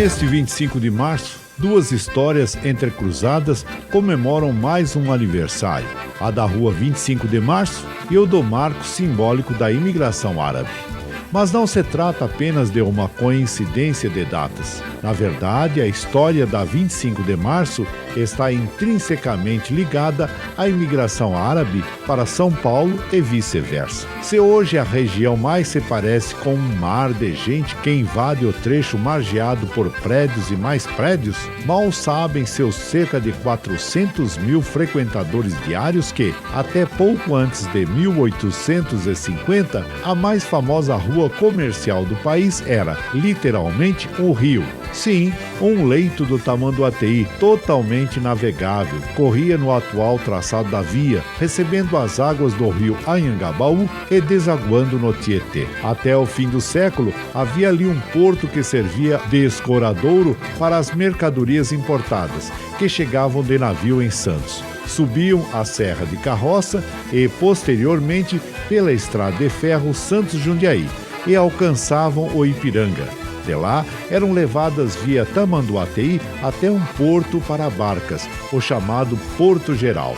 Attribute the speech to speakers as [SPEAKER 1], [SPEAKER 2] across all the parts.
[SPEAKER 1] Neste 25 de março, duas histórias entrecruzadas comemoram mais um aniversário, a da Rua 25 de Março e o do marco simbólico da imigração árabe. Mas não se trata apenas de uma coincidência de datas. Na verdade, a história da 25 de março está intrinsecamente ligada à imigração árabe para São Paulo e vice-versa. Se hoje a região mais se parece com um mar de gente que invade o trecho margeado por prédios e mais prédios, mal sabem seus cerca de 400 mil frequentadores diários que, até pouco antes de 1850, a mais famosa rua comercial do país era, literalmente, o Rio. Sim, um leito do Tamanduateí, totalmente navegável, corria no atual traçado da via, recebendo as águas do rio Anhangabaú e desaguando no Tietê. Até o fim do século, havia ali um porto que servia de escoradouro para as mercadorias importadas, que chegavam de navio em Santos. Subiam a Serra de Carroça e, posteriormente, pela estrada de ferro Santos-Jundiaí e alcançavam o Ipiranga. De lá, eram levadas via Tamanduateí até um porto para barcas, o chamado Porto Geral.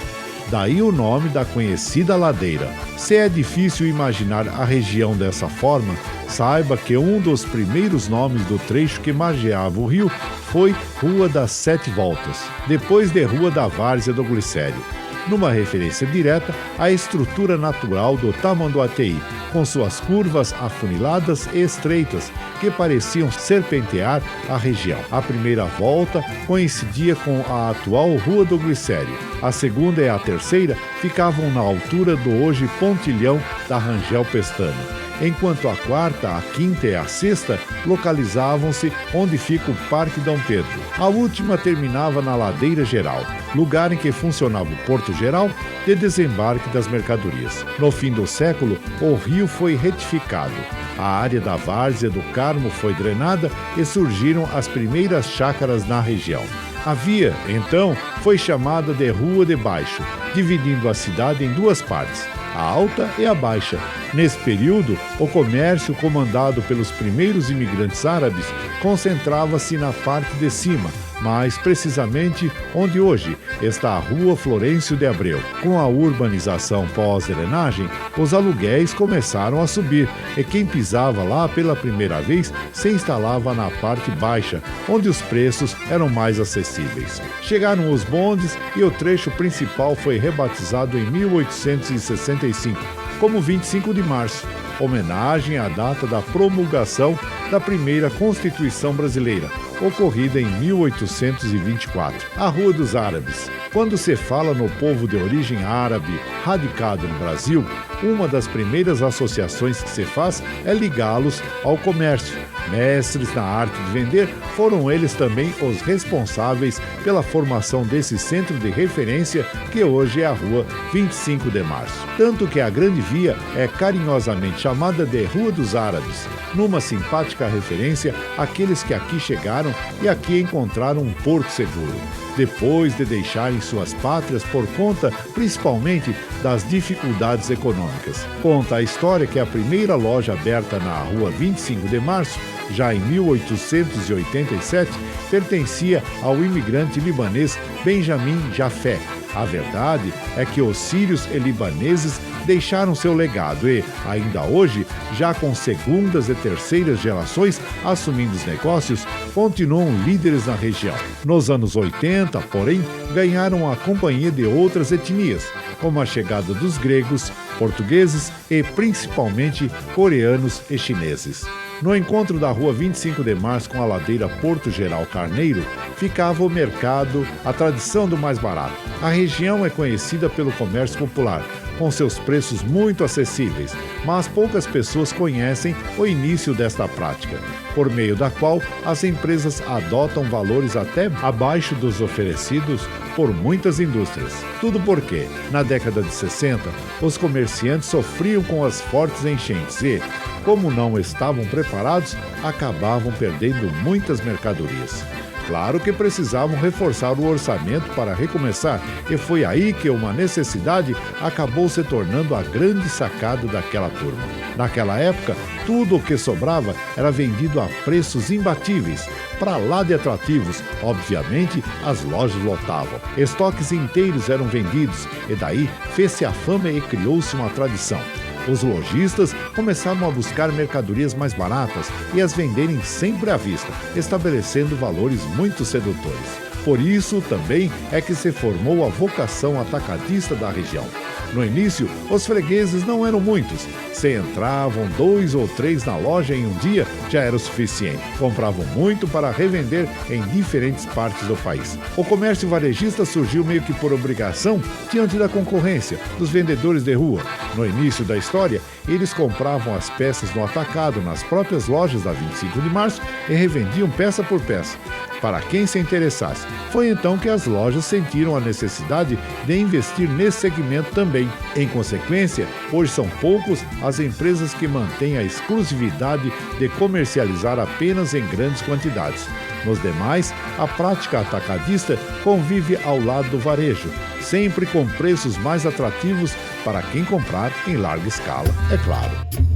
[SPEAKER 1] Daí o nome da conhecida ladeira. Se é difícil imaginar a região dessa forma, saiba que um dos primeiros nomes do trecho que margeava o rio foi Rua das Sete Voltas, depois de Rua da Várzea do Glicério, numa referência direta à estrutura natural do Tamanduateí, com suas curvas afuniladas e estreitas, que pareciam serpentear a região. A primeira volta coincidia com a atual Rua do Glicério. A segunda e a terceira ficavam na altura do hoje pontilhão da Rangel Pestana, enquanto a quarta, a quinta e a sexta localizavam-se onde fica o Parque Dom Pedro. A última terminava na Ladeira Geral, lugar em que funcionava o Porto Geral de desembarque das mercadorias. No fim do século, o rio foi retificado. A área da Várzea do Carmo foi drenada e surgiram as primeiras chácaras na região. A via, então, foi chamada de Rua de Baixo, dividindo a cidade em duas partes, a alta e a baixa. Nesse período, o comércio comandado pelos primeiros imigrantes árabes concentrava-se na parte de cima, mais precisamente onde hoje está a Rua Florencio de Abreu. Com a urbanização pós-drenagem, os aluguéis começaram a subir e quem pisava lá pela primeira vez se instalava na parte baixa, onde os preços eram mais acessíveis. Chegaram os bondes e o trecho principal foi rebatizado em 1865 como 25 de março, homenagem à data da promulgação da primeira Constituição Brasileira, ocorrida em 1824. A Rua dos Árabes. Quando se fala no povo de origem árabe radicado no Brasil, uma das primeiras associações que se faz é ligá-los ao comércio. Mestres na arte de vender, foram eles também os responsáveis pela formação desse centro de referência que hoje é a Rua 25 de Março. Tanto que a Grande Via é carinhosamente chamada de Rua dos Árabes, numa simpática referência àqueles que aqui chegaram e aqui encontraram um porto seguro, depois de deixarem suas pátrias por conta, principalmente, das dificuldades econômicas. Conta a história que a primeira loja aberta na Rua 25 de Março, já em 1887, pertencia ao imigrante libanês Benjamin Jafé. A verdade é que os sírios e libaneses deixaram seu legado e, ainda hoje, já com segundas e terceiras gerações assumindo os negócios, continuam líderes na região. Nos anos 80, porém, ganharam a companhia de outras etnias, como a chegada dos gregos, portugueses e, principalmente, coreanos e chineses. No encontro da Rua 25 de Março com a ladeira Porto Geral Carneiro, ficava o mercado, a tradição do mais barato. A região é conhecida pelo comércio popular, com seus preços muito acessíveis, mas poucas pessoas conhecem o início desta prática, por meio da qual as empresas adotam valores até abaixo dos oferecidos por muitas indústrias. Tudo porque, na década de 60, os comerciantes sofriam com as fortes enchentes e, como não estavam preparados, acabavam perdendo muitas mercadorias. Claro que precisavam reforçar o orçamento para recomeçar, e foi aí que uma necessidade acabou se tornando a grande sacada daquela turma. Naquela época, tudo o que sobrava era vendido a preços imbatíveis, para lá de atrativos. Obviamente, as lojas lotavam. Estoques inteiros eram vendidos, e daí fez-se a fama e criou-se uma tradição. Os lojistas começaram a buscar mercadorias mais baratas e as venderem sempre à vista, estabelecendo valores muito sedutores. Por isso também é que se formou a vocação atacadista da região. No início, os fregueses não eram muitos. Se entravam 2 ou 3 na loja em um dia, já era o suficiente. Compravam muito para revender em diferentes partes do país. O comércio varejista surgiu meio que por obrigação diante da concorrência dos vendedores de rua. No início da história, eles compravam as peças no atacado nas próprias lojas da 25 de março e revendiam peça por peça, para quem se interessasse. Foi então que as lojas sentiram a necessidade de investir nesse segmento também. Em consequência, hoje são poucos as empresas que mantêm a exclusividade de comercializar apenas em grandes quantidades. Nos demais, a prática atacadista convive ao lado do varejo, sempre com preços mais atrativos para quem comprar em larga escala, é claro.